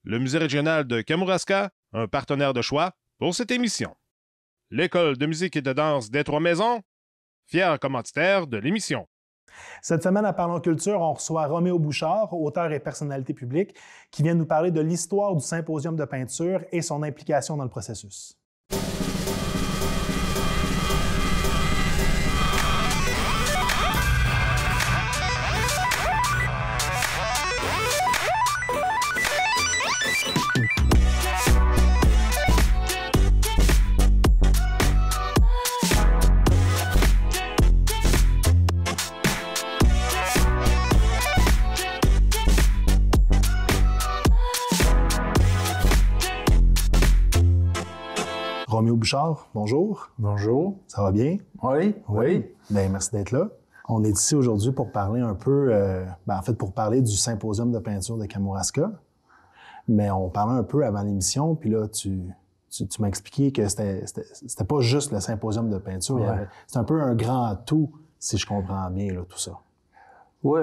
le Musée régional de Kamouraska, un partenaire de choix pour cette émission. L'École de musique et de danse des Trois-Maisons, fier commanditaire de l'émission. Cette semaine, à Parlons Culture, on reçoit Roméo Bouchard, auteur et personnalité publique, qui vient nous parler de l'histoire du symposium de peinture et son implication dans le processus. Roméo Bouchard, bonjour. Bonjour. Ça va bien? Oui. Bien, merci d'être là. On est ici aujourd'hui pour parler un peu, pour parler du symposium de peinture de Kamouraska. Mais on parlait un peu avant l'émission, puis là, tu m'as expliqué que c'était pas juste le symposium de peinture. Ouais. C'est un peu un grand tout, si je comprends bien, là, tout ça. Oui,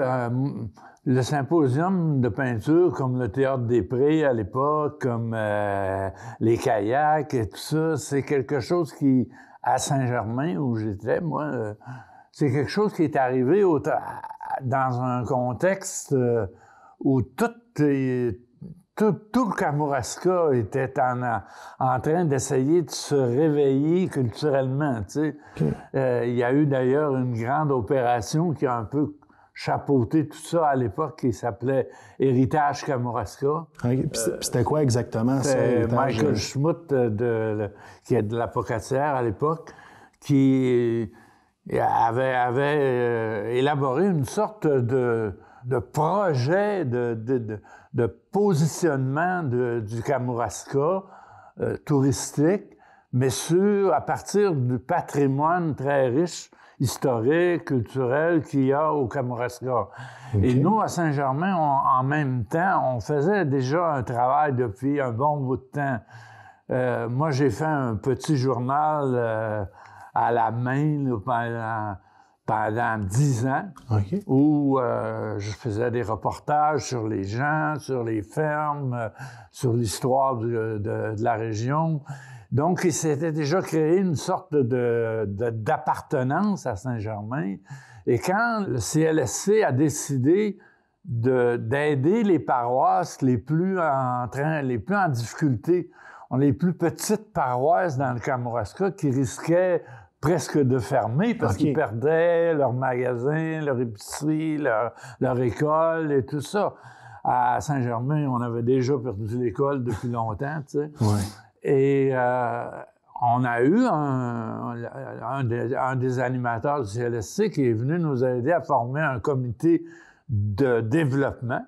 le symposium de peinture, comme le Théâtre des Prés à l'époque, comme les kayaks et tout ça, c'est quelque chose qui, à Saint-Germain, où j'étais, moi, c'est quelque chose qui est arrivé dans un contexte où tout le Kamouraska était en train d'essayer de se réveiller culturellement, tu sais. Okay. Il y a eu d'ailleurs une grande opération qui a un peu chapeauté tout ça à l'époque, qui s'appelait Héritage Kamouraska. Okay. Puis c'était quoi exactement ça? Michael Schmutt, qui est de la Pocatière à l'époque, qui avait élaboré une sorte de projet de positionnement du Kamouraska touristique, mais à partir du patrimoine très riche, historique, culturel qu'il y a au Kamouraska. Okay. Et nous, à Saint-Germain, en même temps, on faisait déjà un travail depuis un bon bout de temps. Moi, j'ai fait un petit journal à la main là, pendant 10 ans, okay. Où je faisais des reportages sur les gens, sur les fermes, sur l'histoire de la région. Donc, il s'était déjà créé une sorte d'appartenance à Saint-Germain. Et quand le CLSC a décidé d'aider les paroisses les plus en difficulté, les plus petites paroisses dans le Kamouraska qui risquaient presque de fermer parce qu'ils perdaient leur magasin, leur épicerie, leur école et tout ça. À Saint-Germain, on avait déjà perdu l'école depuis longtemps, tu sais. Ouais. Et on a eu un des animateurs du CLSC qui est venu nous aider à former un comité de développement,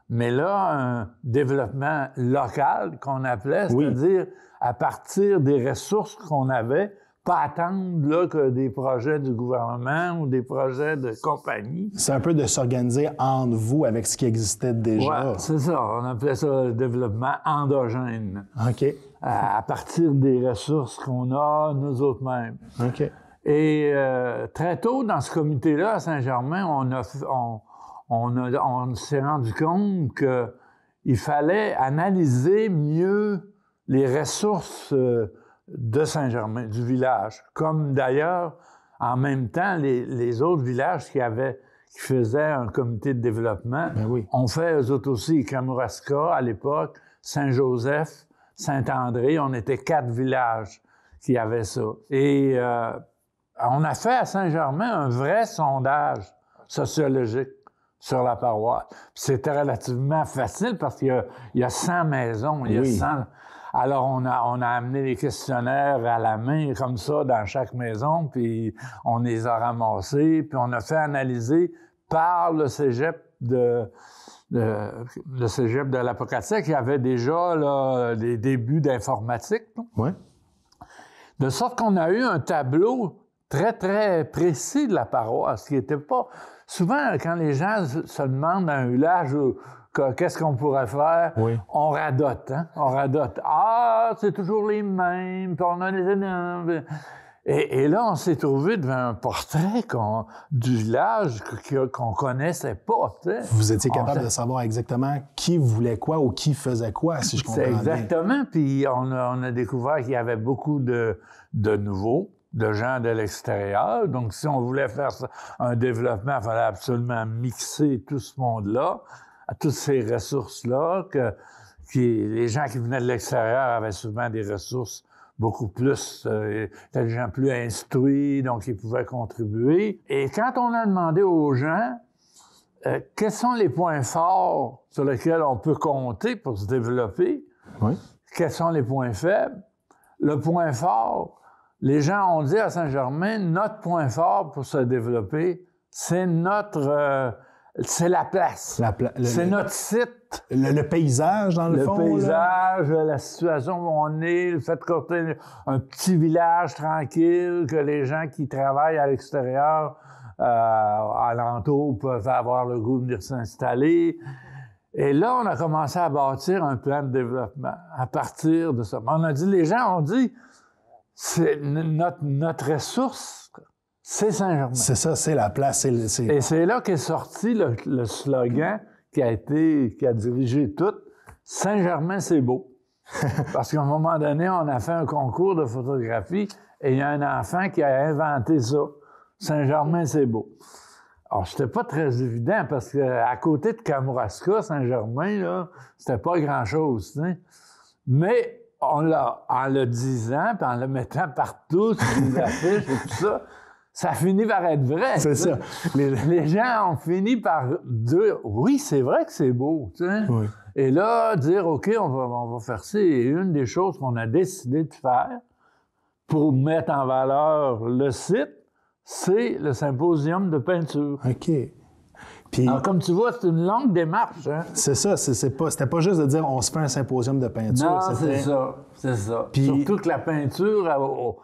mais là, un développement local qu'on appelait, c'est-à-dire à partir des ressources qu'on avait, pas attendre là, que des projets du gouvernement ou des projets de compagnie. C'est un peu de s'organiser entre vous avec ce qui existait déjà. Oui, c'est ça. On appelait ça le développement endogène. OK. À partir des ressources qu'on a, nous autres mêmes. OK. Et très tôt, dans ce comité-là, à Saint-Germain, on s'est rendu compte qu'il fallait analyser mieux les ressources de Saint-Germain, du village. Comme d'ailleurs, en même temps, les autres villages qui faisaient un comité de développement, ont fait eux autres aussi. Kamouraska, à l'époque, Saint-Joseph, Saint-André, on était 4 villages qui avaient ça. Et on a fait à Saint-Germain un vrai sondage sociologique sur la paroisse. C'était relativement facile parce qu'il y a 100 maisons, il y a 100... Alors, on a amené les questionnaires à la main, comme ça, dans chaque maison, puis on les a ramassés, puis on a fait analyser par le cégep de la Pocatière, qui avait déjà là, des débuts d'informatique. Oui. De sorte qu'on a eu un tableau très, très précis de la paroisse, qui n'était pas... Souvent, quand les gens se demandent dans un village... Qu'est-ce qu'on pourrait faire? Oui. On radote, hein? On radote. Ah, c'est toujours les mêmes, puis on a les... Et là, on s'est trouvé devant un portrait du village qu'on connaissait pas. T'sais. Vous étiez capable de savoir exactement qui voulait quoi ou qui faisait quoi, si je comprends bien. Exactement. Puis on a découvert qu'il y avait beaucoup de nouveaux, de gens de l'extérieur. Donc, si on voulait faire un développement, il fallait absolument mixer tout ce monde-là, toutes ces ressources-là, les gens qui venaient de l'extérieur avaient souvent des ressources beaucoup plus, des gens plus instruits, donc ils pouvaient contribuer. Et quand on a demandé aux gens quels sont les points forts sur lesquels on peut compter pour se développer, oui. Quels sont les points faibles, le point fort, les gens ont dit à Saint-Germain, notre point fort pour se développer, c'est c'est la place. C'est notre site. Le paysage, dans le fond. Le paysage, la situation où on est, le fait qu'on ait un petit village tranquille, que les gens qui travaillent à l'extérieur, alentour, peuvent avoir le goût de venir s'installer. Et là, on a commencé à bâtir un plan de développement à partir de ça. On a dit, les gens ont dit, c'est notre ressource, c'est Saint-Germain. C'est ça, c'est la place. Et c'est là qu'est sorti le slogan qui a dirigé tout. Saint-Germain, c'est beau. Parce qu'à un moment donné, on a fait un concours de photographie et il y a un enfant qui a inventé ça. Saint-Germain, c'est beau. Alors, c'était pas très évident parce qu'à côté de Kamouraska, Saint-Germain, là, c'était pas grand-chose, tu sais. Mais en le disant, puis en le mettant partout sur les affiches et tout ça, ça finit par être vrai. C'est ça. Les gens ont fini par dire « Oui, c'est vrai que c'est beau. » tu sais. Oui. Et là, dire « OK, on va faire ça. » Et une des choses qu'on a décidé de faire pour mettre en valeur le site, c'est le symposium de peinture. OK. Puis, alors, comme tu vois, c'est une longue démarche. Hein? C'est ça. C'était pas juste de dire on se fait un symposium de peinture. Non, c'est ça. Puis, surtout que la peinture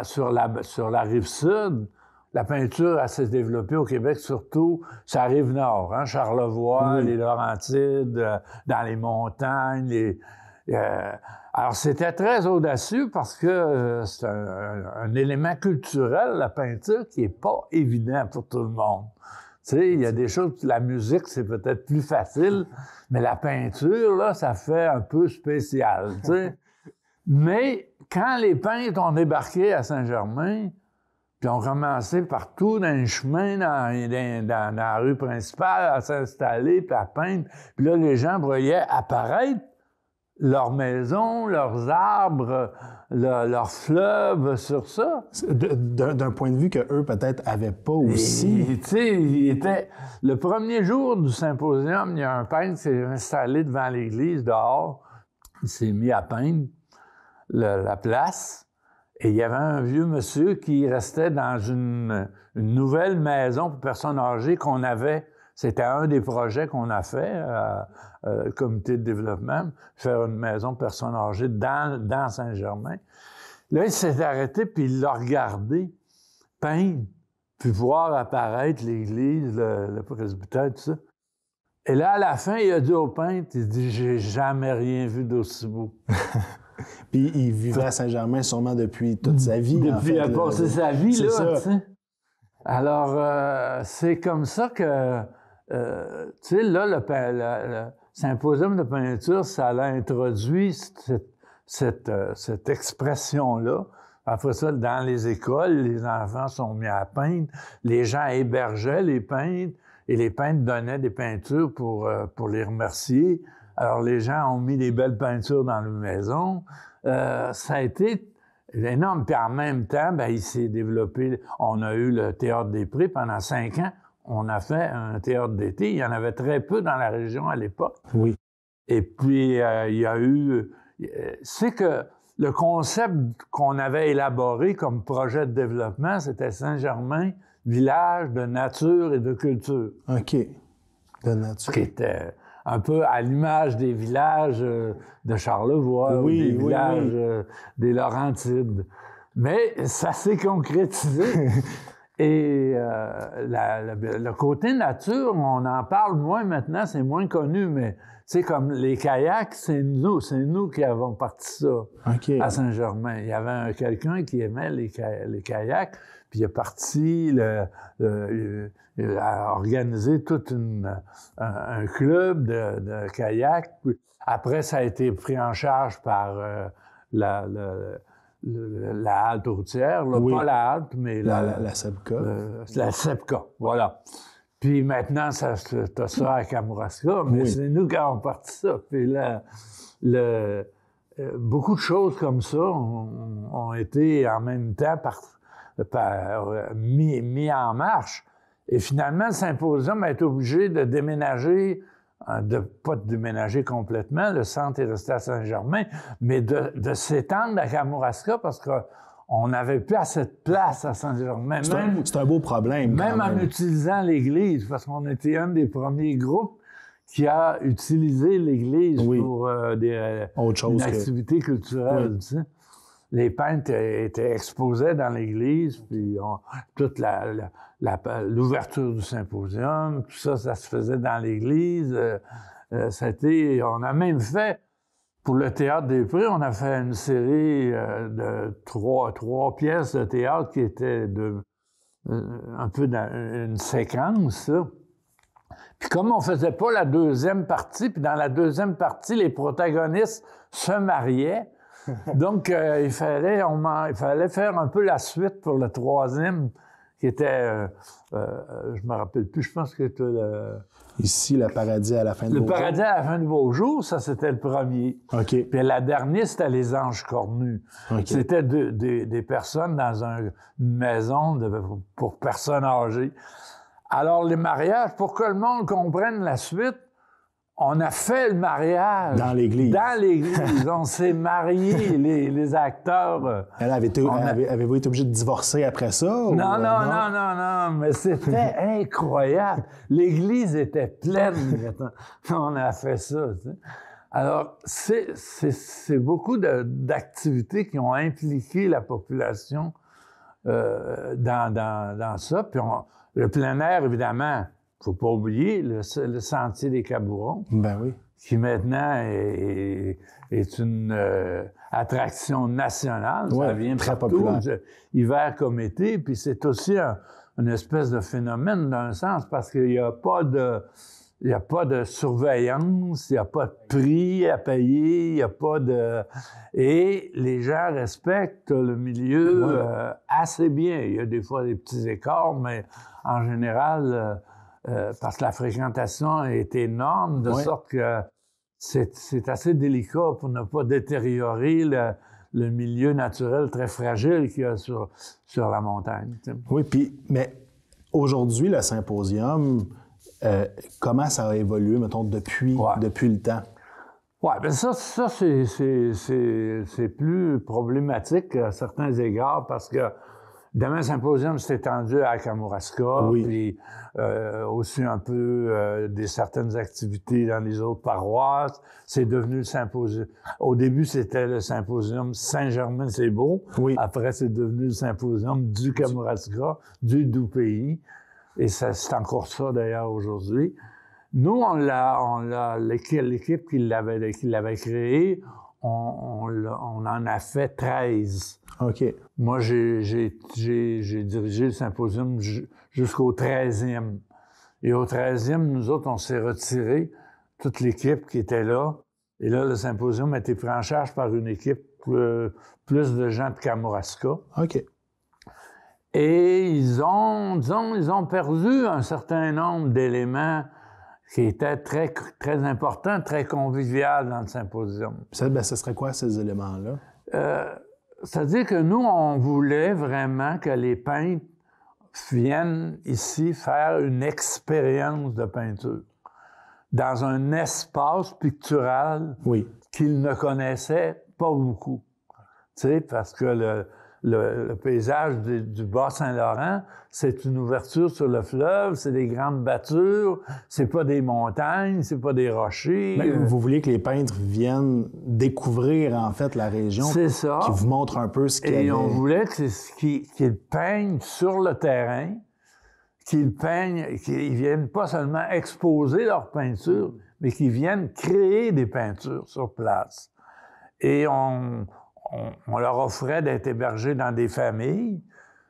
sur la rive sud, la peinture, elle s'est développée au Québec, surtout sur la rive nord, hein? Charlevoix, les Laurentides, dans les montagnes. Alors, c'était très audacieux parce que c'est un élément culturel, la peinture, qui n'est pas évident pour tout le monde. Tu sais, il y a des choses, la musique, c'est peut-être plus facile, mais la peinture, là, ça fait un peu spécial, tu sais. Mais quand les peintres ont débarqué à Saint-Germain, puis ont commencé partout dans les chemins, dans la rue principale, à s'installer, puis à peindre, puis là, les gens voyaient apparaître leurs maisons, leurs arbres, leurs fleuves sur ça. D'un point de vue qu'eux, peut-être, n'avaient pas aussi. Tu sais, le premier jour du symposium, il y a un peintre qui s'est installé devant l'église, dehors. Il s'est mis à peindre la place. Et il y avait un vieux monsieur qui restait dans une nouvelle maison pour personnes âgées qu'on avait. C'était un des projets qu'on a fait, le comité de développement, faire une maison pour personnes âgées dans Saint-Germain. Là, il s'est arrêté, puis il l'a regardé peindre, puis voir apparaître l'église, le presbytère, tout ça. Et là, à la fin, il a dit au peintre, il dit « J'ai jamais rien vu d'aussi beau. » Puis il vivait à Saint-Germain sûrement depuis toute sa vie. Depuis, il a passé sa vie, là, tu sais. Alors, c'est comme ça que, tu sais, là, le symposium de peinture, ça a introduit cette expression-là. Après ça, dans les écoles, les enfants sont mis à peindre. Les gens hébergeaient les peintres et les peintres donnaient des peintures pour les remercier. Alors, les gens ont mis des belles peintures dans leur maison. Ça a été énorme. Puis en même temps, bien, il s'est développé. On a eu le Théâtre des Prés pendant 5 ans. On a fait un théâtre d'été. Il y en avait très peu dans la région à l'époque. Oui. Et puis, il y a eu... C'est que le concept qu'on avait élaboré comme projet de développement, c'était Saint-Germain, village de nature et de culture. OK. De nature. Qui était un peu à l'image des villages de Charlevoix, ou des villages des Laurentides. Mais ça s'est concrétisé. Et le côté nature, on en parle moins maintenant, c'est moins connu, mais tu sais, comme les kayaks, c'est nous qui avons parti ça à Saint-Germain. Il y avait quelqu'un qui aimait les kayaks, puis il est parti a organisé tout un club de kayak. Après, ça a été pris en charge par la halte routière, là, pas la halte, mais la SEPCA. La SEPCA, voilà. Puis maintenant, t'as ça à Kamouraska, mais c'est nous qui avons parti ça. Puis là, beaucoup de choses comme ça ont été en même temps mis en marche. Et finalement, le symposium a été obligé de déménager, pas de déménager complètement, le centre est resté à Saint-Germain, mais de s'étendre à Kamouraska parce qu'on n'avait plus assez de place à Saint-Germain. C'est un beau problème. Même en utilisant l'église, parce qu'on était un des premiers groupes qui a utilisé l'église pour une activité culturelle. Tu sais. Les peintres étaient exposés dans l'église, puis toute l'ouverture du symposium, tout ça, ça se faisait dans l'église. On a même fait, pour le Théâtre des Prés, on a fait une série de trois pièces de théâtre qui étaient un peu dans une séquence, là. Puis comme on faisait pas la deuxième partie, puis dans la deuxième partie, les protagonistes se mariaient, donc il fallait faire un peu la suite pour le troisième, qui était, je me rappelle plus, je pense que c'était ici, le paradis à la fin de beau jour. Le paradis à la fin de beau jour, ça, c'était le premier. OK. Puis la dernière, c'était les anges cornus. Okay. C'était des personnes dans une maison pour personnes âgées. Alors, les mariages, pour que le monde comprenne la suite, on a fait le mariage. Dans l'église. Dans l'église. On s'est mariés, les acteurs. Avez-vous été obligé de divorcer après ça? Non, mais c'était incroyable. L'église était pleine. On a fait ça. Tu sais. Alors, c'est beaucoup d'activités qui ont impliqué la population dans ça. Puis le plein air, évidemment, il ne faut pas oublier le Sentier des Cabourons, qui maintenant est une attraction nationale. Ça vient très partout, populaire. Hiver comme été. Puis c'est aussi une espèce de phénomène d'un sens, parce qu'il n'y a pas de surveillance, il n'y a pas de prix à payer, il n'y a pas de... Et les gens respectent le milieu assez bien. Il y a des fois des petits écarts, mais en général, parce que la fréquentation est énorme, de sorte que c'est assez délicat pour ne pas détériorer le milieu naturel très fragile qu'il y a sur la montagne. Tu sais. Oui, mais aujourd'hui, le symposium... comment ça a évolué, mettons, depuis le temps? Oui, bien ça c'est plus problématique à certains égards parce que demain, le symposium s'est étendu à Kamouraska, puis aussi un peu certaines activités dans les autres paroisses. C'est devenu le symposium. Au début, c'était le symposium Saint-Germain-c'est-Beau. Après, c'est devenu le symposium du Kamouraska, du Doux-Pays. Et c'est encore ça, d'ailleurs, aujourd'hui. Nous, l'équipe qui l'avait créé, on en a fait 13. OK. Moi, j'ai dirigé le symposium jusqu'au 13e. Et au 13e, nous autres, on s'est retirés, toute l'équipe qui était là. Et là, le symposium a été pris en charge par une équipe plus de gens de Kamouraska. OK. Et ils ont perdu un certain nombre d'éléments qui étaient très, très importants, très conviviaux dans le symposium. Ce serait quoi, ces éléments-là? C'est-à-dire que nous, on voulait vraiment que les peintres viennent ici faire une expérience de peinture dans un espace pictural qu'ils ne connaissaient pas beaucoup. Tu sais, parce que le paysage du Bas-Saint-Laurent, c'est une ouverture sur le fleuve, c'est des grandes battures, c'est pas des montagnes, c'est pas des rochers. Mais vous vouliez que les peintres viennent découvrir, en fait, la région. C'est ça. Qui vous montrent un peu ce qu'il y avait. Et on voulait qu'ils peignent sur le terrain, qu'ils viennent pas seulement exposer leurs peintures, mais qu'ils viennent créer des peintures sur place. Et on leur offrait d'être hébergés dans des familles.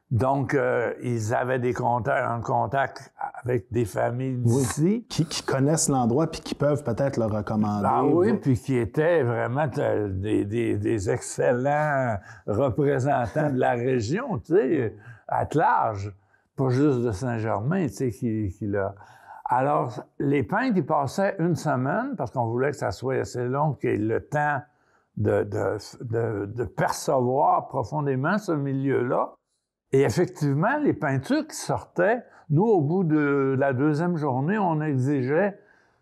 Donc, ils avaient un contact avec des familles d'ici. Qui connaissent l'endroit puis qui peuvent peut-être le recommander. Ah oui, puis qui étaient vraiment des excellents représentants de la région, tu sais, à large. Pas juste de Saint-Germain, tu sais, qui l'a... Alors, les peintres, ils passaient une semaine, parce qu'on voulait que ça soit assez long, qu'il y ait le temps de percevoir profondément ce milieu-là. Et effectivement, les peintures qui sortaient, nous, au bout de la deuxième journée, on exigeait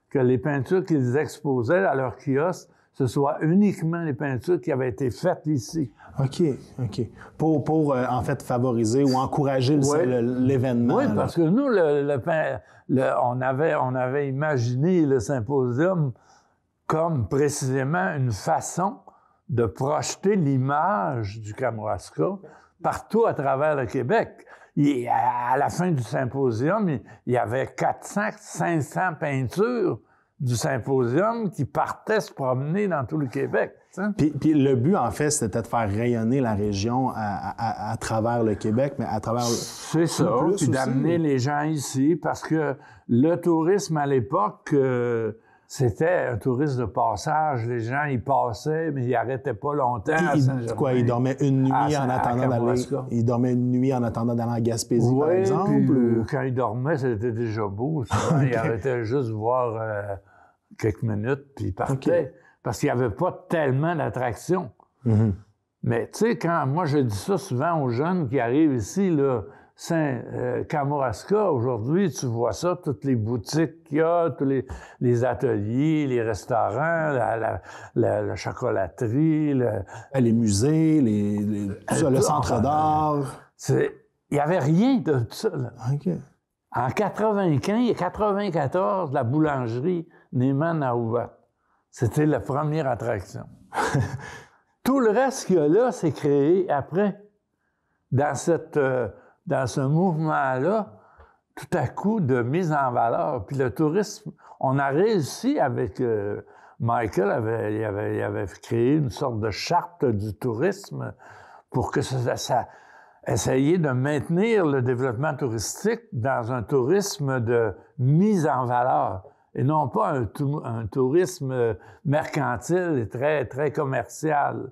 que les peintures qu'ils exposaient à leur kiosque, ce soit uniquement les peintures qui avaient été faites ici. OK. Pour en fait, favoriser ou encourager l'événement. Oui, parce que nous, on avait imaginé le symposium comme précisément une façon de projeter l'image du Kamouraska partout à travers le Québec. À la fin du symposium, il y avait 400-500 peintures du symposium qui partaient se promener dans tout le Québec. Puis le but, en fait, c'était de faire rayonner la région à travers le Québec, mais à travers... C'est ça, puis d'amener les gens ici, parce que le tourisme à l'époque... c'était un tourisme de passage. Les gens, ils passaient, mais ils n'arrêtaient pas longtemps à Saint-Germain. Ils dormaient une nuit en attendant d'aller... Ils dormaient une nuit en attendant d'aller en Gaspésie, par exemple? Puis, quand ils dormaient, c'était déjà beau. Souvent, ils arrêtaient juste voir quelques minutes, puis ils partaient. Parce qu'il n'y avait pas tellement d'attractions. Mm-hmm. Mais tu sais, quand moi, je dis ça souvent aux jeunes qui arrivent ici, là, Kamouraska, aujourd'hui, tu vois ça, toutes les boutiques qu'il y a, tous les ateliers, les restaurants, la chocolaterie, les musées, le centre d'art. Il n'y avait rien de tout ça. Là. OK. En 95 et 94, la boulangerie Neyman a ouvert. C'était la première attraction. Tout le reste qu'il y a là, c'est créé après. Dans ce mouvement-là, tout à coup, de mise en valeur. Puis le tourisme, on a réussi avec... Michael avait créé une sorte de charte du tourisme pour que ça essayer de maintenir le développement touristique dans un tourisme de mise en valeur et non pas un tourisme mercantile et très, très commercial.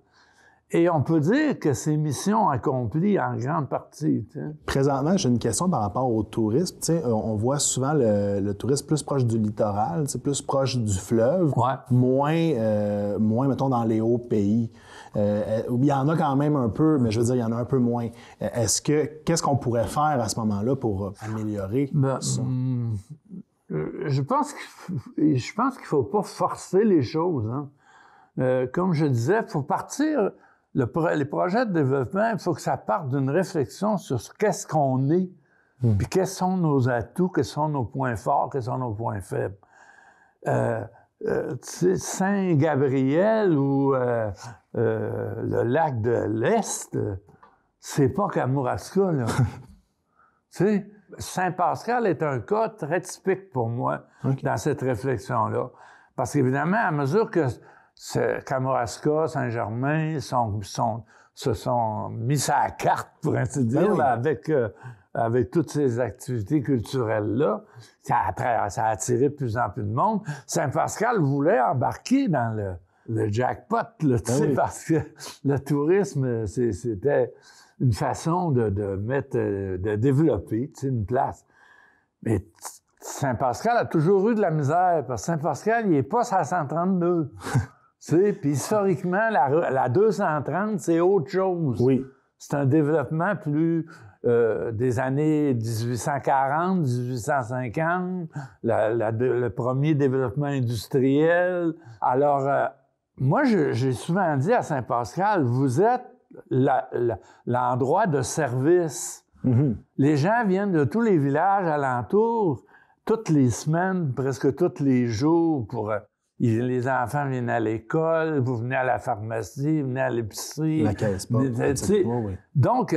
Et on peut dire que c'est mission accomplie en grande partie. T'sais. Présentement, j'ai une question par rapport au tourisme. On voit souvent le tourisme plus proche du littoral, plus proche du fleuve, moins, mettons, dans les hauts pays. Il y en a quand même un peu, mais je veux dire, il y en a un peu moins. Qu'est-ce qu'on pourrait faire à ce moment-là pour améliorer ça? Je pense qu'il ne faut pas forcer les choses. Hein. Comme je disais, il faut partir... les projets de développement, il faut que ça parte d'une réflexion sur qu'est-ce qu'on est, puis quels sont nos atouts, quels sont nos points forts, quels sont nos points faibles. Saint-Gabriel ou le lac de l'Est, c'est pas Kamouraska, là. Saint-Pascal est un cas très typique pour moi dans cette réflexion-là. Parce qu'évidemment, à mesure que Kamouraska, Saint-Germain se sont mis sur la carte, pour ainsi dire, avec toutes ces activités culturelles-là. Ça a attiré de plus en plus de monde. Saint-Pascal voulait embarquer dans le jackpot, là, parce que le tourisme, c'était une façon de développer une place. Mais Saint-Pascal a toujours eu de la misère, parce que Saint-Pascal, il n'est pas sur la 132. Puis historiquement, la 230, c'est autre chose. Oui. C'est un développement plus des années 1840, 1850, le premier développement industriel. Alors, moi, j'ai souvent dit à Saint-Pascal, vous êtes l'endroit de service. Les gens viennent de tous les villages alentours, toutes les semaines, presque tous les jours, les enfants viennent à l'école, vous venez à la pharmacie, vous venez à l'épicerie. La caisse pas. Oui. Donc,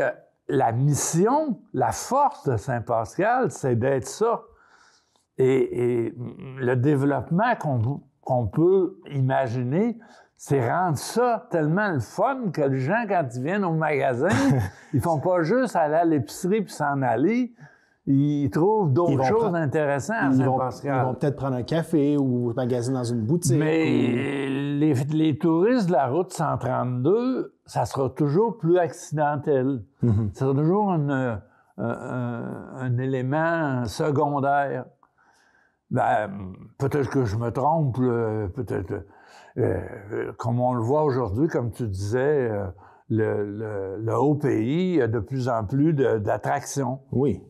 la mission, la force de Saint-Pascal, c'est d'être ça. Et le développement qu'on peut imaginer, c'est rendre ça tellement le fun que les gens, quand ils viennent au magasin, ils font pas juste aller à l'épicerie puis s'en aller. Ils trouvent d'autres choses intéressantes à Saint-Pascal. Ils vont peut-être prendre un café ou magasiner dans une boutique. Mais les touristes de la route 132, ça sera toujours plus accidentel. Ça sera toujours un élément secondaire. Ben, peut-être que je me trompe, peut-être. Comme on le voit aujourd'hui, comme tu disais, le haut pays, il y a de plus en plus d'attractions. Oui.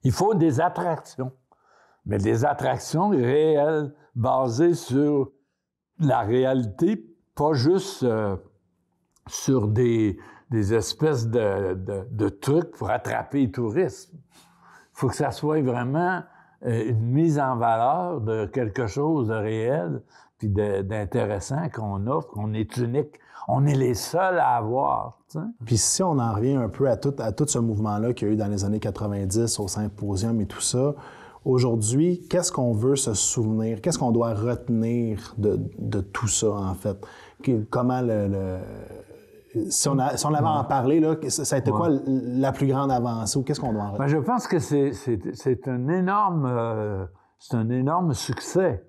Il faut des attractions, mais des attractions réelles, basées sur la réalité, pas juste sur des espèces de trucs pour attraper les touristes. Il faut que ça soit vraiment une mise en valeur de quelque chose de réel puis d'intéressant qu'on offre, qu'on est unique. On est les seuls à avoir. T'sais. Puis si on en revient un peu à tout ce mouvement-là qu'il y a eu dans les années 90 au Symposium et tout ça, aujourd'hui, qu'est-ce qu'on veut se souvenir? Qu'est-ce qu'on doit retenir de tout ça, en fait? Comment si on avait à en parler, là, ça a été quoi la plus grande avancée ou qu'est-ce qu'on doit en retenir? Ben, je pense que c'est un énorme succès.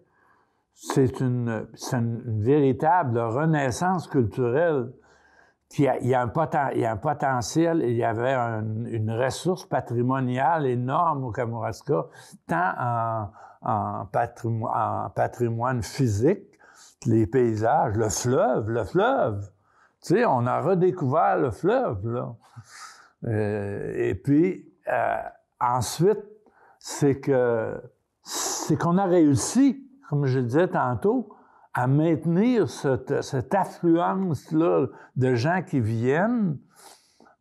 C'est une véritable renaissance culturelle. Il y a un potentiel, il y avait une ressource patrimoniale énorme au Kamouraska, tant en patrimoine physique, les paysages, le fleuve. Tu sais, on a redécouvert le fleuve, là. Et puis, ensuite, c'est qu'on a réussi, comme je le disais tantôt, à maintenir cette affluence-là de gens qui viennent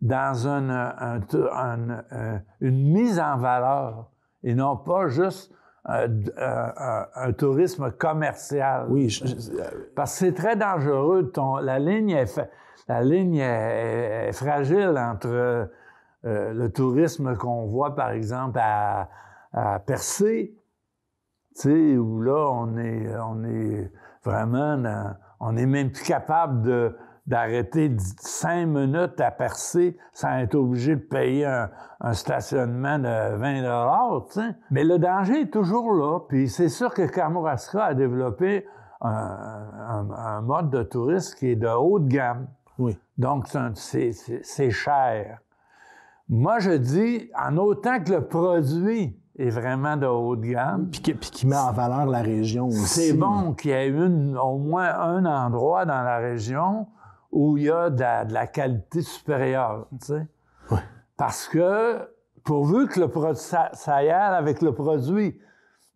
dans une mise en valeur et non pas juste un tourisme commercial. Oui. Parce que c'est très dangereux. La ligne est fragile entre le tourisme qu'on voit, par exemple, à Percé, tu sais, où là, on est vraiment on n'est même plus capable d'arrêter 5 minutes à Percé sans être obligé de payer un stationnement de 20 $, tu sais. Mais le danger est toujours là. Puis c'est sûr que Kamouraska a développé un mode de tourisme qui est de haute gamme. Oui. Donc, c'est cher. Moi, je dis, en autant que le produit est vraiment de haute gamme. Puis qui met en valeur la région aussi. C'est bon qu'il y ait au moins un endroit dans la région où il y a de la qualité supérieure, tu sais. Oui. Parce que, pourvu que ça y aille avec le produit,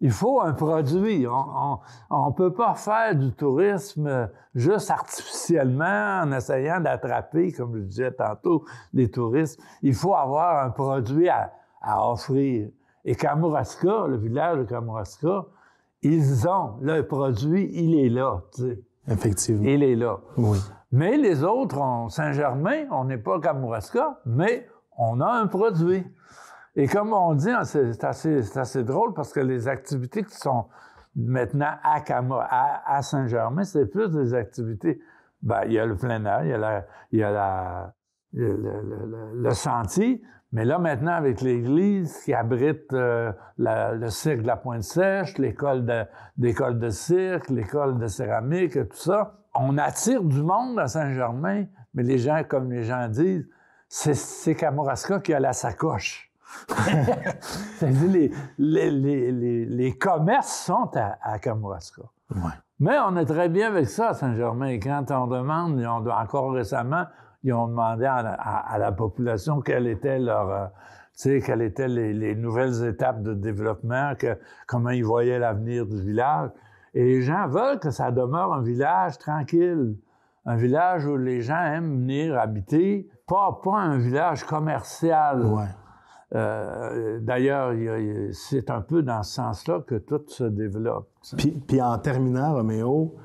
il faut un produit. On peut pas faire du tourisme juste artificiellement en essayant d'attraper, comme je disais tantôt, les touristes. Il faut avoir un produit à offrir. Et Kamouraska, le village de Kamouraska, ils ont le produit, il est là, tu sais. Effectivement. Il est là. Oui. Mais les autres, Saint-Germain, on n'est pas Kamouraska, mais on a un produit. Et comme on dit, c'est assez drôle parce que les activités qui sont maintenant à Saint-Germain, c'est plus des activités. Ben, il y a le plein air, il y a le sentier. Mais là, maintenant, avec l'église qui abrite le cirque de la Pointe-Sèche, l'école de cirque, l'école de céramique, tout ça, on attire du monde à Saint-Germain, mais les gens, comme les gens disent, c'est Kamouraska qui a la sacoche. C'est-à-dire, les commerces sont à Kamouraska. Ouais. Mais on est très bien avec ça à Saint-Germain. Et quand on demande, encore récemment, ils ont demandé à la population quelles étaient les nouvelles étapes de développement, comment ils voyaient l'avenir du village. Et les gens veulent que ça demeure un village tranquille, un village où les gens aiment venir habiter, pas un village commercial. Ouais. D'ailleurs, c'est un peu dans ce sens-là que tout se développe. Puis en terminant, Roméo,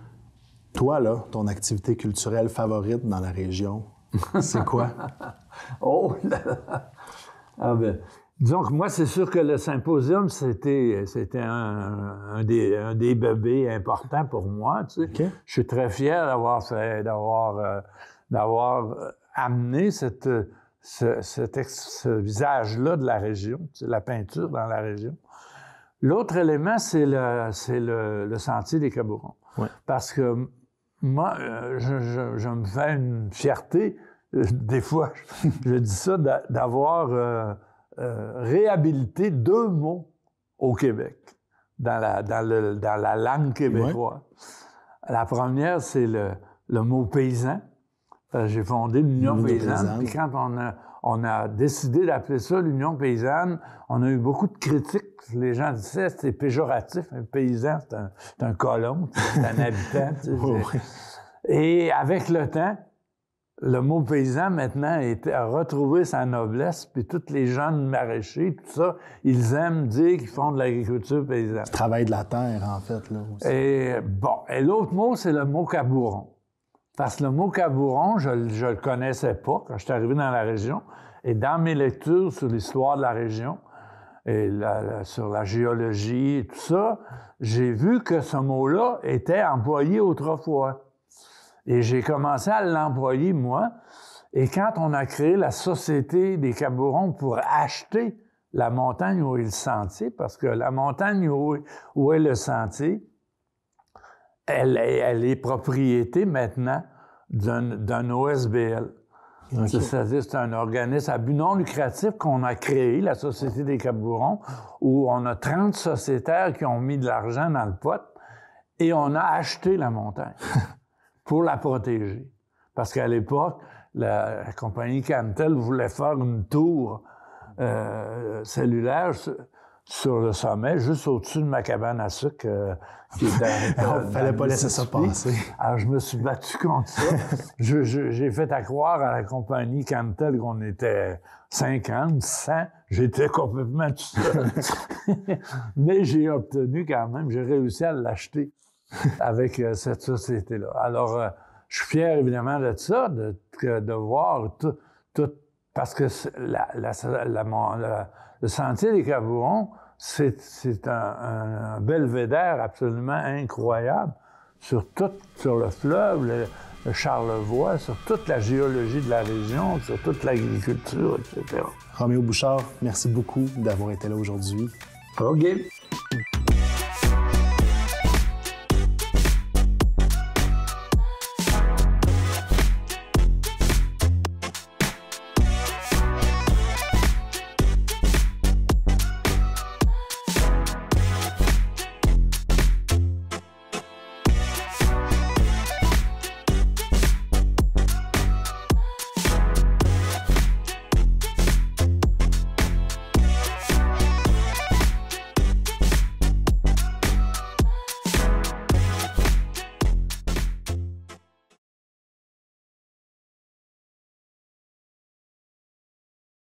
toi, là, ton activité culturelle favorite dans la région, c'est quoi? Oh là là! Ah ben, disons que moi, c'est sûr que le symposium, c'était un des bébés importants pour moi. Tu sais. Okay. Je suis très fier d'avoir amené ce visage-là de la région, tu sais, la peinture dans la région. L'autre élément, c'est le sentier des Cabourons. Ouais. Parce que moi, je me fais une fierté, des fois, je dis ça, d'avoir réhabilité 2 mots au Québec, dans la langue québécoise. Ouais. La première, c'est le mot paysan. J'ai fondé l'Union paysanne, puis quand on a décidé d'appeler ça l'Union paysanne, on a eu beaucoup de critiques. Les gens disaient que c'était péjoratif. Un paysan, c'est un colon, c'est un habitant. Tu sais, oui. Et avec le temps, le mot paysan, maintenant, a retrouvé sa noblesse, puis tous les jeunes maraîchers, tout ça, ils aiment dire qu'ils font de l'agriculture paysanne. Tu travailles de la terre, en fait, là, aussi. Et l'autre mot, c'est le mot cabouron. Parce que le mot cabouron, je le connaissais pas quand je suis arrivé dans la région. Et dans mes lectures sur l'histoire de la région, et sur la géologie et tout ça, j'ai vu que ce mot-là était employé autrefois. Et j'ai commencé à l'employer, moi. Et quand on a créé la Société des Cabourons pour acheter la montagne où est le sentier, parce que la montagne où est le sentier, elle est propriété maintenant d'un OSBL. Okay. C'est-à-dire c'est un organisme à but non lucratif qu'on a créé, la Société des Cabourons, où on a 30 sociétaires qui ont mis de l'argent dans le pot et on a acheté la montagne pour la protéger. Parce qu'à l'époque, la compagnie Cantel voulait faire une tour cellulaire sur le sommet, juste au-dessus de ma cabane à sucre. Il ne fallait pas laisser ça passer. Alors, je me suis battu contre ça. J'ai fait à croire à la compagnie Cantel qu'on était 50, 100. J'étais complètement tout seul. Mais j'ai obtenu quand même, j'ai réussi à l'acheter avec cette société-là. Alors, je suis fier évidemment de ça, de voir tout parce que le sentier des Cabourons, c'est un belvédère absolument incroyable sur le fleuve, le Charlevoix, sur toute la géologie de la région, sur toute l'agriculture, etc. Roméo Bouchard, merci beaucoup d'avoir été là aujourd'hui. OK.